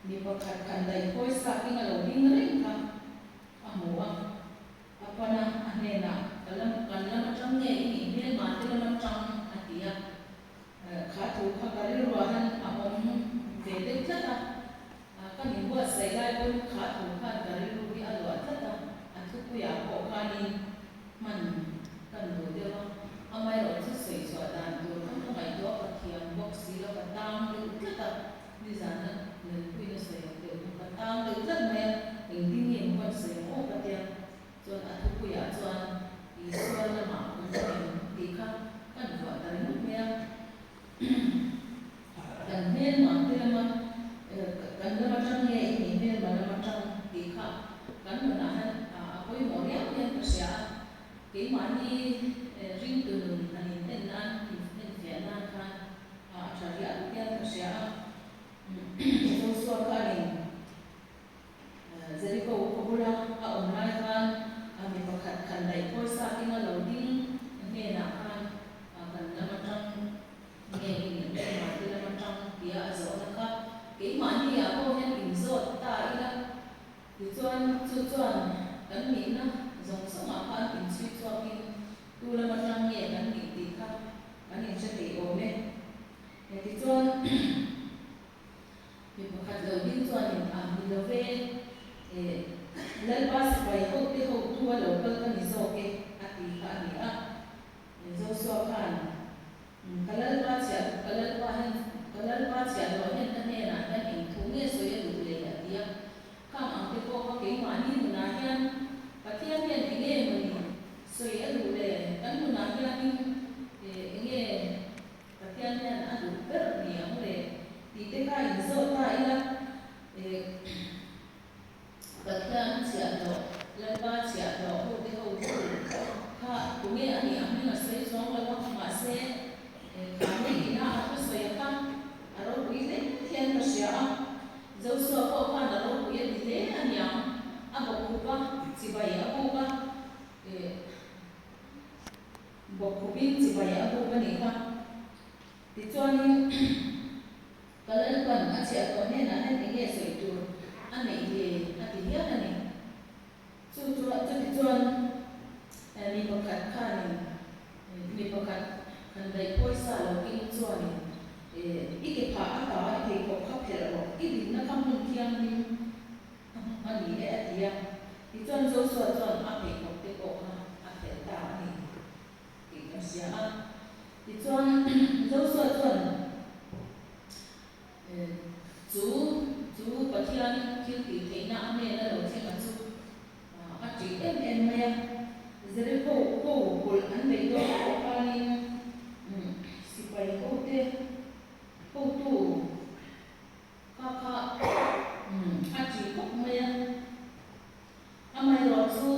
mi pakhat kan dai khoi sa kinga lo ding ring ka amua apana anena kalam atang nge ni mel ma te lam atang atia kha thu kha kali ruahan amom ve te tlata kan ni wa sai lai kun kha thu kha kali ru bi alwa tlata athu ku ya ko khani man kan do dewa amai ro chu sei so dan do kan mai do ka thiam box si lo ka tam lu tlata ni zana len kui na sei de ka tam lu tlata me ing ding yin wa sei o ka tia chuan a thu puya chuan I sual lama kun ti kha kan wa ta ri mea kan mel ma te lama kan lama tang nge ni mel ma lama tang ti kha kan na han a koi mo ria yen ka sia ke ma ni ring tu an in nan in via nan khan a tha ria yen ka sia so so ka ni Jericho ko bula a online khan ami pakhat kan dai khoi sa kinga lo ding nge na khan kan lama tang nge ni ne ma ti lama tang pia a zo na kha ke ma ni ya ko hen in zo ta ila ti chuan chu chuan kan mi na zong so ma khan in chi chuan in tu lama tang nge kan ni ti kha kan in che ti o me ti chuan mi pakhat lo ding chuan in a mi lo ve lal pas bai ho te ho tua local ka ni zo ke ati ka ni a zo so kan kalal pa lo hen ta ne na kan in thu nge so ye du le ya dia ka ang te ko ke ma ni na hian patian hian nge mo ni so ye du le kan mu na hian ni nge patian hian a du ber ni ang le ti te ka in zo ta ila Patlan sia do laba sia do ho te ho kha kunge ani ami na sei song la ma se ka ni ina a so ya ka aro wi le thian ka sia zo so ko ka na ro wi ni le ani am a bo ku ka si bai a bu ka bo ku bin si bai a bu ka ni ka ti chuan ni kalal pan a sia ko ne na ne nge sei tu ani le ati hian ani chu ti chuan mi pakhat khan mi pakhat kan dai khoi sa lo king chuan I ke pha a ta I ke ko kha phel ro I din na kam hun thiam ni ani e atia ti chuan zo so chuan a ke ko te ko kha a phel ta ani ki ka sia a ti chuan zo so chuan chú pathian kil ti theina ame na lo thenga chu a ti em me zere ko kul an nei do ko pani si pai ko te ko tu ka a ti ko me amai ro chu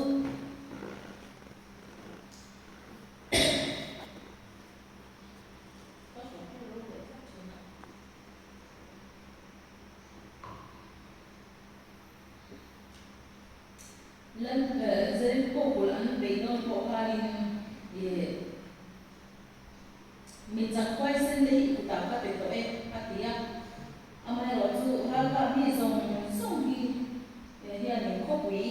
lan zere ko kul an nei do ko pani mi chak kwai sen le ku ta ka te to e atia amai ro chu ha ka mi song hi hian in ko pui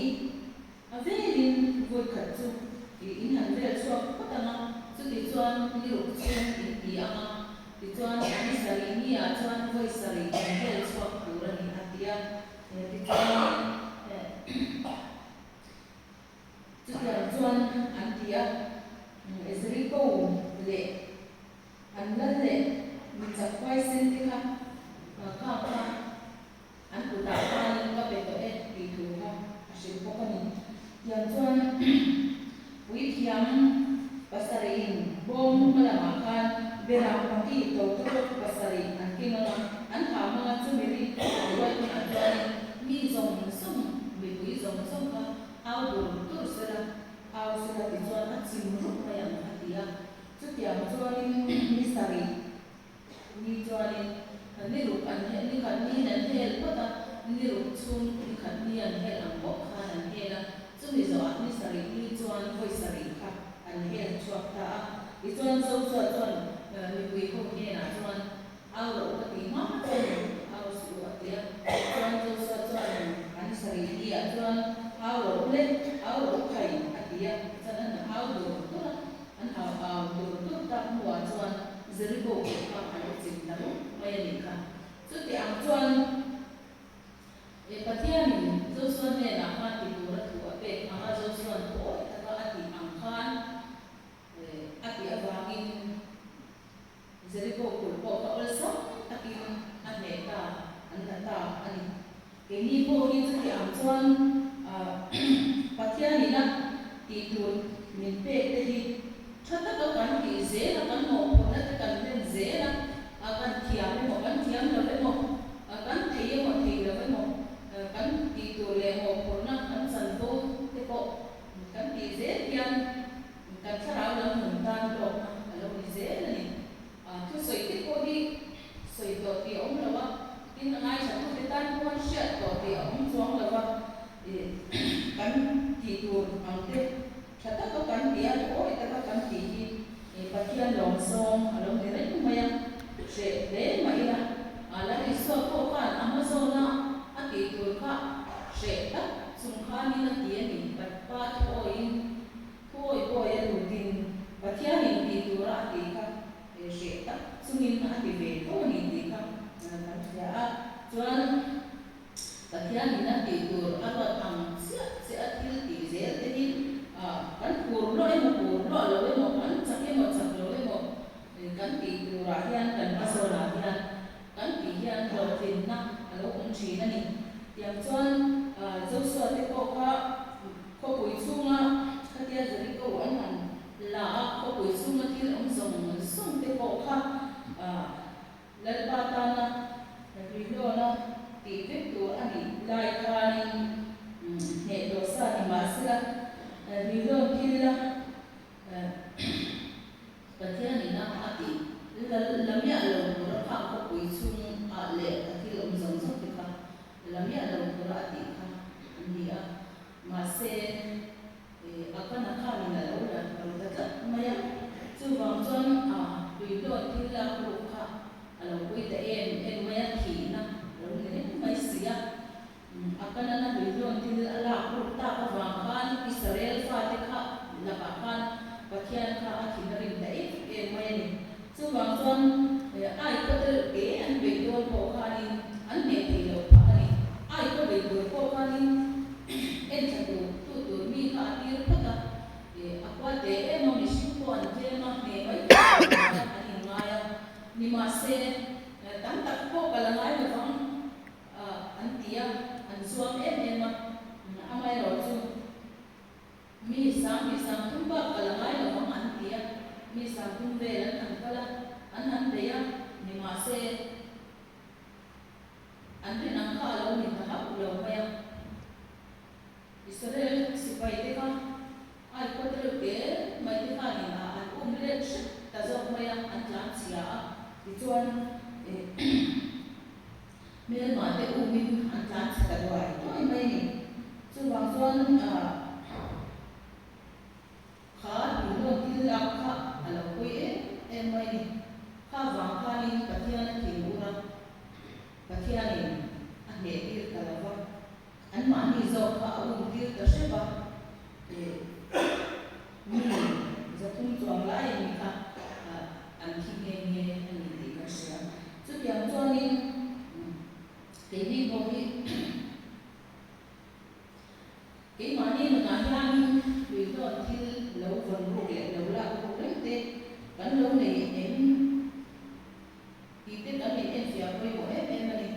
a velin voi khat chu in han vel chu ko ta na chu ti chuan ni ru chu ti anga ti chuan ni sari ni a chuan voi sari vel chu ku ra ni atia ti chuan chuan an tia ezri ko le an lan le mi chak kwai sen ti kha an ku ta pa ni ka pe to e ti thu kha a shi ko ka ni yan chuan wi thiam pasarin bom mala ma khan bera pati to pasari an kinga an kha ma chu mi ri wa ni an chuan mi zong sum mi wi zong sum ka au du tu sera au sera ti chuan a chim ru ma yan atia chu tiam chuan ni sari ni chuan ni ru an he ni kan ni nan hel pata ni ru chum ni kan ni an hel ang ko khan an hela chu mi zo ni sari ni chuan voi sari kha an hel chuak ta I chuan so chuan mi pui ko he na chuan au ro ka ti ma au su atia chuan Jericho ka alo chin na lo mai ni ka chu ti ang chuan pathian Joshua ne na ma ti tu ra thu a pe ma Joshua ko ta ka ati ang khan ati awangin Jericho ko ka also akin ane ta anata ani ke ni ko hi chu ti ang chuan pathian ni na ti tu min pe te hi thata ka kan ki ze na kan mo ko na kan den ze na akan thiam mo kan thiam lo le mo kan thei mo thei lo mo kan ti tu le mo ko na kan san to te ko kan ti ze thiam kan thara lo mun tan do lo ni ze na ni thu soi te ko hi soi to ti om lo wa tin ngai sa ko te tan ko sha to ti om chuang lo wa kan ti tu ang te thata ka kan dia o ita ka kan ti hi pathian long song along ni rai maya se le mai na ala iso ko kan amazona ati tu ka se ta sung kha ni na ti ni pat pa o in koi koi lu tin pathian ni ti tu ra ti ka se ta sungin na ti ve ko ni ti ka kan ya chuan pathian ni na ti tu ala ang se atil ti zel te ni kan pur lo emo pur lo emo kan chak lo emo kan ti tu ra hian kan aso ra hian kan ti hian lo tin na alo ong chi na ni tiang chuan Joshua te ko kha ko pui chunga khatia jari ko an han la ko pui chunga thil om song te ko kha lalpa ta na ri lo na ti te tu ani lai kha ni he do sa ni ma sila rilon kila pathian ni na ati lamya lo ra kha ko pui chung a le ati om zong te kha lamya lo ra ati kha ni a ma se akana kha ni na lo la lo ta maya chu wang chuan rilon kila ko kha alo pui ta en maya thi na lo ni mai sia akana na rilon til ala ko ta ka wang khan Israel fa te kha la ka khan pathian kha a thin rin da e mai ni chu wang chuan ai ko te ke an be do ko kha ni an ne ti lo kha ni ai ko be do ko kha ni en cha tu mi kha ti ru ka akwa te e mo mi shu ko an te ma ne mai ani ngaya ni ma se tam tak ko ka la ngai ma wang an tia an suam em ma amai ro chu mi sang tum ba kalangai lo mang an tia mi sang tum ve lan an kala an de ya ni ma se an ri nang kha lo ni ta ha lo ma ya Israel sipai te ka ai ko te ke mai te ka ni na an le ta zo ma ya an tlan sia ti chuan me ma te min an tlan sa do ai to mai ni chu wang chuan kha ilo tilak kha alo koi e mai ni kha wang kha ni pathian ki ura pathian ni a ne tir kalawa an ma ni zo kha u tir ta se ba ni za tum chuang lai ni kha an ki nge an ni ti ka sia chu tiang chuan ni ke ni bo hi ke ma ni na hian ri do thil lo von ru le lo la ko le te kan lo nei em ti te kan ni en sia ko mo em ni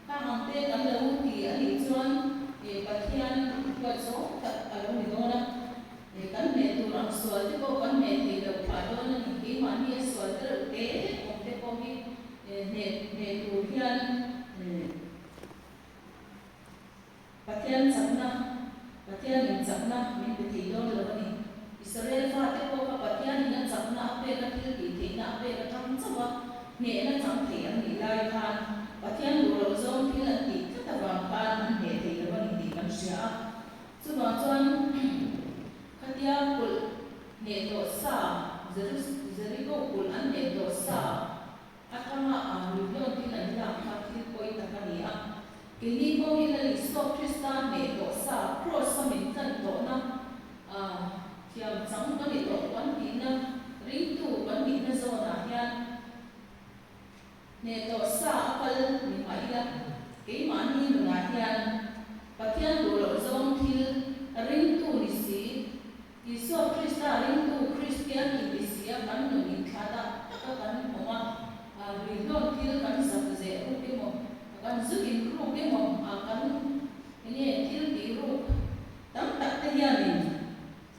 ka han te kan lo ti ani chuan pathian ko so ta alo ni do na kan ne tu ram so te ko kan ne ti lo pa do na ni ke ma ni so te te ko hi ne tu hian pathian chakna min te thi do lo ni Israel fa te ko ka pathian na chakna pe ka thil ti the na pe ka tham chawa ne na cham the an ni lai khan pathian lo zong thil an ti ta wa khan an ne the lo ni ti kan sia chu ma chuan khatia kul ne do sa Jericho kul an ne do sa atama ru lo ti na la kha thil koi ta ka ni a kini ko hilali stop Christian ne do sa cross sa min tan do na thiam chang ka ni do kan ti na ring tu kan ni na zo na hian sa akal ni maila ke mani nuna hian pathian do lo zong thil ring tu ni si Isu Krista ring tu Christian ni sia kan nu ni thada ta kan oma ri don thil kan sa ze ru ke mo kan zu in ru ke mo kan ni thil ti ru tam tak te hian ni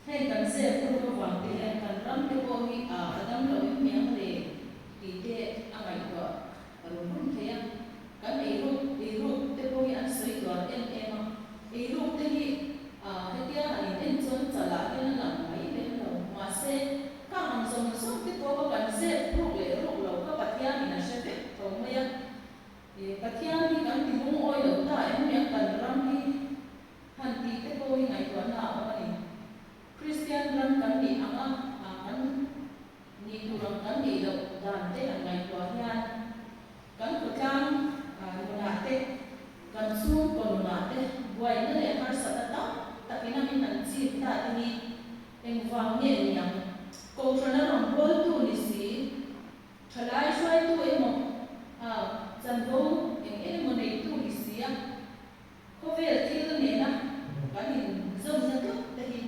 hay kan se ru ko wang te hian kan ram te ko hi adam lo mi ang le ti te angai ko ru mun the ya kan e ru te ko hi an soi ko en ema e ru te hi hetia ani en chon chala en lang mai le lo ma se ka an zong so te ko kan se ru le ru lo ka patia ni na se te to ma ya e patia ni kan ti mong oi lo ta en ya kan ram hi han ti te ko hi ngai ko na ma ni Christian ram kan ni anga kan ni tu ram kan ni lo dan te an ngai ko hian kan ko tang na te kan su ko na te buai na le har sa ta takina min an chi ta ti eng wang ne ni yang ko thana ram bol tu ni si thalai swai tu emo chan do eng mo nei tu ni si ya ko vel thil ne na kan in zom na tu te hi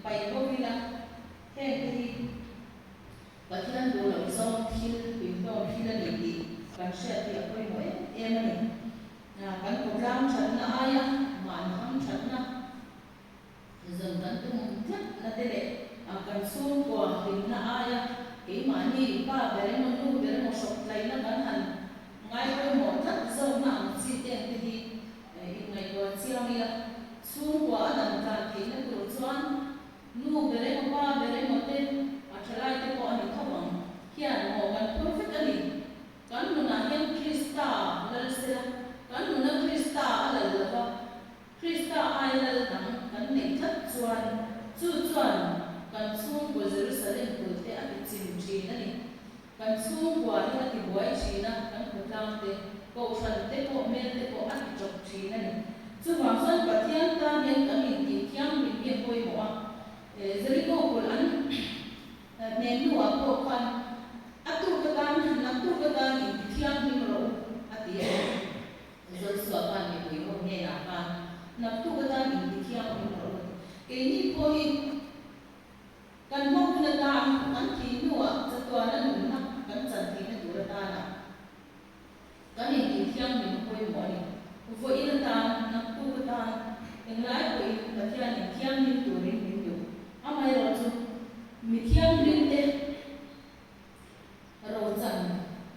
pai ko vi la he te hi pathian do lo zong thil pi do thil ni ti kan sha ti a koi mo em ni kan ko ram chan na aya man ham chan na dần dần tu rất là thế đấy cần xuống của hình là ai cái mà như ba bé nó nu bé nó sọc lấy nó bán hành ngay cái một rất sâu nặng chi tiền thì ngày còn chiang đi xuống của đầm tràn thì nó tụt xoan nu bé nó ba bé nó tên trở lại cái bọn hình thấp bằng hiện một gần perfectly kan nu na hian Krista lal se kan nu na Krista lal la Krista ai lal dang kan nei that chuan chu chuan kan chung ko Jerusalem ko te a chim thi na ni kan chung ko hi ti boy chi na kan ko tang te ko san te ko mel te ko a ti chok thi na ni chu wang san pathian ta nen kan in ti kyang min ye koi mo Jericho ko an nen nu a ko kan atu ka kan na tu ka kan in ti kyang min ro ati zol so kan ni ko mo ne na kan na tu ka kan in ti kyang min ro ke ni ko hi kan mo na ta an ti nu a cha to na nu na kan chan ti na tu ra ta na kan in ti kyang min ko mo ni vo ina ta na tu ka ta en lai ko i ka kyang ni kyang min tu rin min tu amai ro chu mi kyang rin te ro chan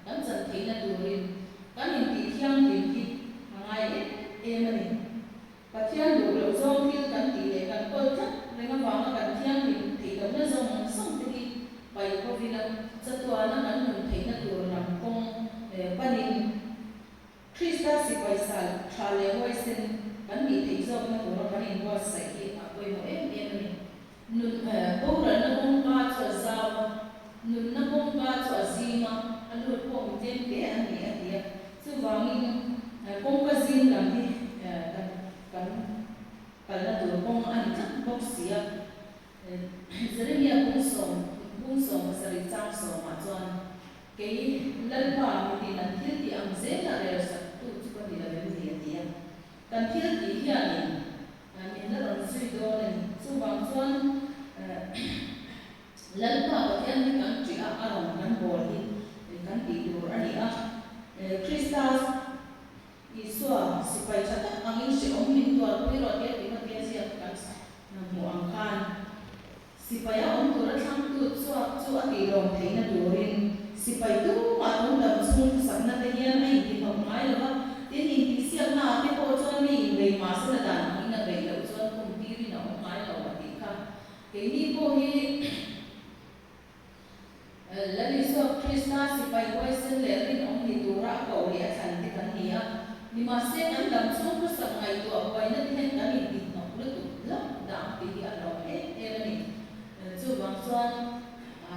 kan chan ti na tu rin kan in ti kyang rin ti ngai e ma ni pathian du lo zong thil kan ti le kan ko tha le nga wang kan thiang ni ti lo na zong song ti ki pai ko vi la cha to na kan nun thei na tu ram kong panin Krista si pai sal tha le hoi sen kan ni thei zong na ko kan in wa sai ki a koi mo em ni nun bo ra na kong ka cha za nun na kong ka cha zima alu ko mi tem ke an ni a dia chu wangin kong ka zin lam ni kan na tu kong an chắc bốc xia Jeremia bung som sari chang so ma chuan ke lal pa mi ti nan thil ti am ze na re sa tu chu ko ni la ve ni ti kan thil ti hian ni min la ron sui do ni chu wang chuan lal pa ko hian ni kan chi a aron kan bol ni kan ti dur ani a Krista Isua sipai chata angin si om min tua piro dia tiba dia siap kan na mu angkan sipai om tu ratang tu chu ati rom theina durin sipai tu ma tu dam chung sakna te hian ai ti thom mai lo tin in ti siap na te ko chuan ni ve ma sa dan ni na ve lo chuan kum ti ri na om mai lo ati kha ke ni ko hi lali so Krista sipai ko sen le rin om ni tu ra ko ri a chan ti kan ni a ni ma se kan dam chung ko sa ngai to wai na hen kan ni ti no lu tu la da ti a lo e ni chu bang chuan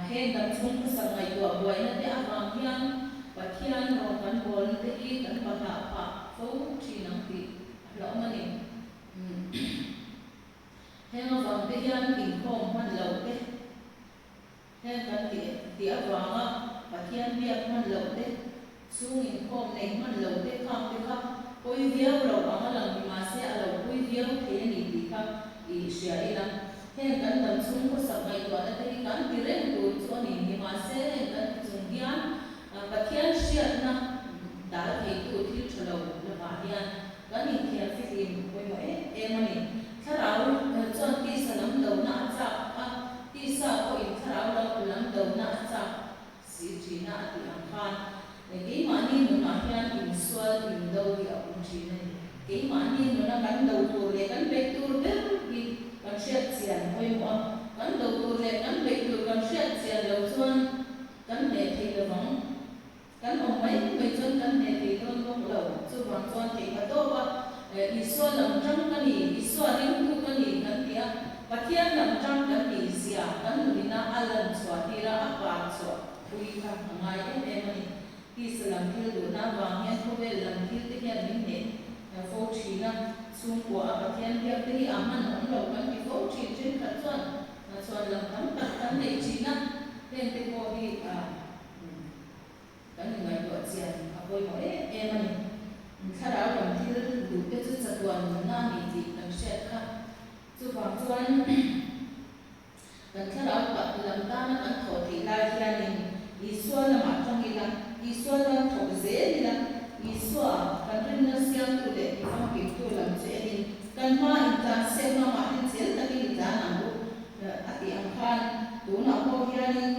hen dam chung ko sa ngai to wai na te a bang hian pathian ro kan bol te hi kan pa ta pa fo chi nang ti lo ma ni hen a bang te hian king khom man lo te hen kan ti a bang a pathian bi a man lo te chung in khom nei man lo te kha poi viau lo anga lang ni ma se alo poi viau the ni ti kha I sia ila hen kan dam chung ko sa mai to na te kan ti ren tu chu ni ma se kan chung hian pathian sia na dal thei tu thil thalo la ba hian kan ni thian fi lim poi mo e mani tharau chuan ti salam lo na cha ti sa ko in tharau lo lam lo na cha si thina ti ang khan ke mani no na hian in swal in lo ya un thina ke mani no na kan lo tu le kan be tu be ki kan shet sian poi mo kan lo tu le kan be tu kan shet sian lo chuan kan ne thei lo wang kan om mai chuan kan ne thei don bong lo chu wang chuan thei ka to ba Iswa lam trăng kan ni Iswa ring tu kan ni kan dia pathian lam trăng kan ni sia kan lina alam chwa tira apa chwa pui ka ngai e mani ki salam thil do na wang hian ko be lam thil te hian min ne fo thina chung ko a pathian dia te hi aman on lo kan ki fo thi chen khat chuan lam tam tak kan nei china ten te ko hi kan ni ngai do chian a poi mo e mani tharau lam thil du te chu chatuan na ni ti kan shet kha chu wang chuan kan tharau pa lam ta na kan tho ti lai hianin Iswa lama tangila Iswa lam thok ze nila Iswa kan rin na siang tu le ti fam ki tu lam che ni kan ma in ta se ma ma tin chel ta ki ta na bu ati ang khan tu na ko hianin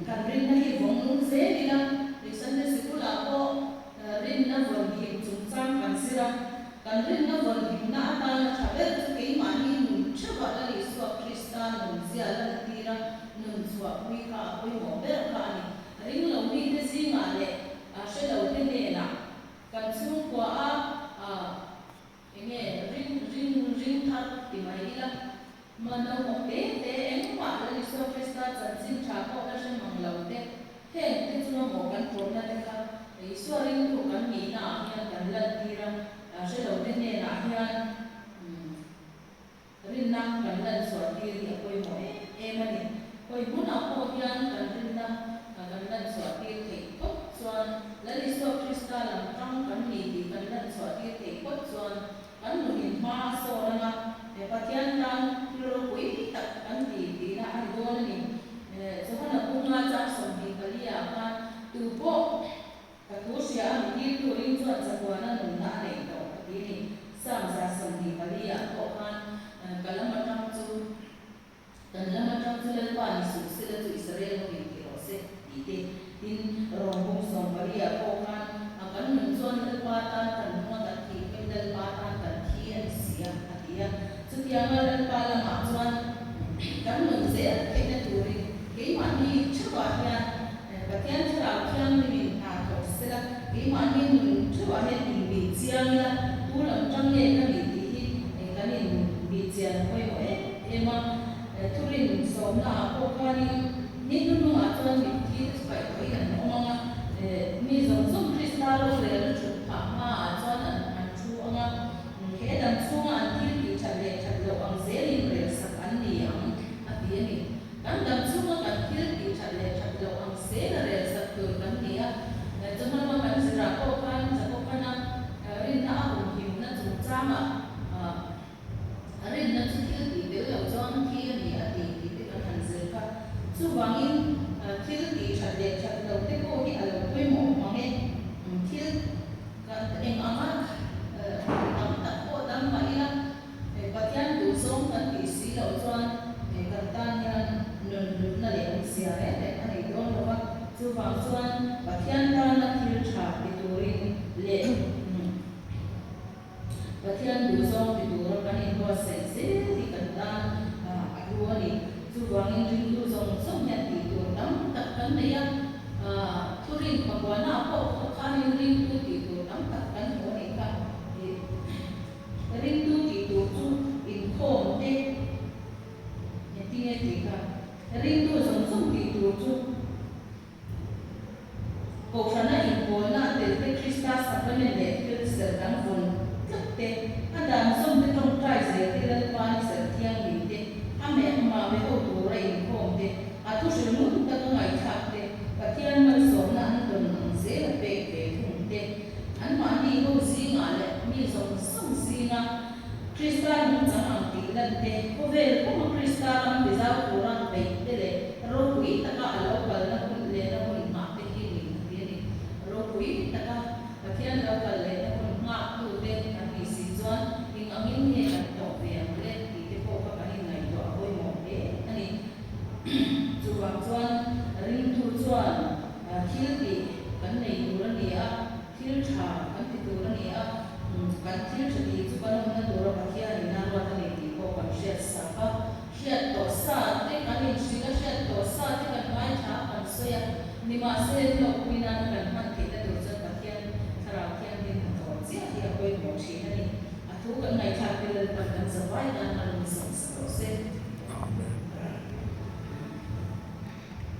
kan rin na hi bong nu ze nila lisan ne sikula ko rin na von hi chung chang kan sira kan rin na von hi na ta na thaber chu ke ma ni nu chaba la Iswa Krista nu zia la tira nun chwa pui ka pui mo ber ka ni ring lo ni te zinga le a she lo te ne na kan chung kwa a enge ring thar ti mai ila mana mo te em ma la Iswa Krista chan sin tha ko la she mang lo te he te chu mo kan pro na te ka Iswa ring tu kan ni na hian kan la tira a she lo te ne na hian rin na kan la chwa ti ri a poi mo e mani poi mun a ko hian kan rin na kan la chwa ti thei ko chuan la Iswa Krista lam tang kan ni ti kan la chwa ti thei ko chuan kan nu in ma so na e pathian tang ro pui tak kan ti na ai do ni so kana kunga cha som ni kalia ka tu po ka tu sia ni tu ring chuan chakwa na nu na nei to ti ni sam sa som ni kalia ko han kalama tang chu dan lama tang chu le pa ni su se le chu Israel mo ni ro se ti te tin rong bong som kalia ko han akan nun chuan le pa ta kan mo ta thi pe dal pa ta kan thi an sia atia chu tia ma le pa la ma chuan kan nun se ke na tu ri ke ma ni chwa hian pathian thara khiam ni min ta ko se la ke ma ni nun chwa he ni bi chiang la tu lam tang le ka ni ti hi kan ni bi chiang hoi mo ema thurin som na ko khani ni nu nu a chuan ni thi pai hoi an ong mi zong zong Krista lo le chu pha ma chuan an thu anga he dam chunga an thil ti tha le tha lo ang ze in re sak an ni ang a ti ni kan dam chunga kan thil ti tha le tha lo ang se na re sak tu kan ni a chama ma kan sira ko kan cha ko kana rin na a hum him na chu chama rin na chu thil ti de lo chuan thi ani a ti ti kan han ze ka chu wangin thil ti tha le tha lo te ko hi a lo poi mo ma he thil te ko vel ko ma krista ram bi za ko ram pe te le ro kui ta ka alo kal na kun le na kun ma te ki ni bi ni ro kui ta ka pathian lo kal le na kun ma tu te an ni si zon ing angin ni kan to pe am le ti te ko ka ka ni ngai to a hoi mo te ani chu wa chuan ring thu chuan thil ti kan nei tur ani a thil tha kan ti tur ani a kan thil tha ti chu kan na tur a pathian ni na ro ta ni ti ko kan shet sa ka shet to sa te kan in sila shet to sa te kan mai tha kan soya ni ma se no kuina kan man ke ta tur cha pathian thara khian din to chi a hi a koi mo thi ani a thu kan ngai tha pe le kan zawai kan an ni sam sa se